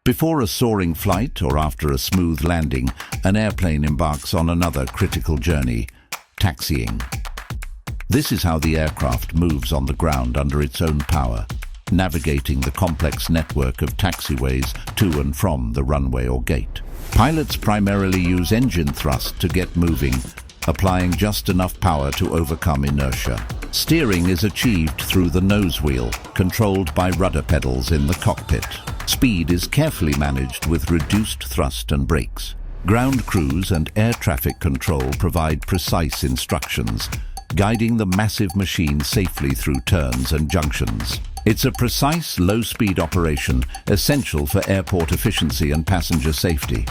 Before a soaring flight or after a smooth landing, an airplane embarks on another critical journey, taxiing. This is how the aircraft moves on the ground under its own power, navigating the complex network of taxiways to and from the runway or gate. Pilots primarily use engine thrust to get moving, applying just enough power to overcome inertia. Steering is achieved through the nose wheel, controlled by rudder pedals in the cockpit. Speed is carefully managed with reduced thrust and brakes. Ground crews and air traffic control provide precise instructions, guiding the massive machine safely through turns and junctions. It's a precise, low-speed operation essential for airport efficiency and passenger safety.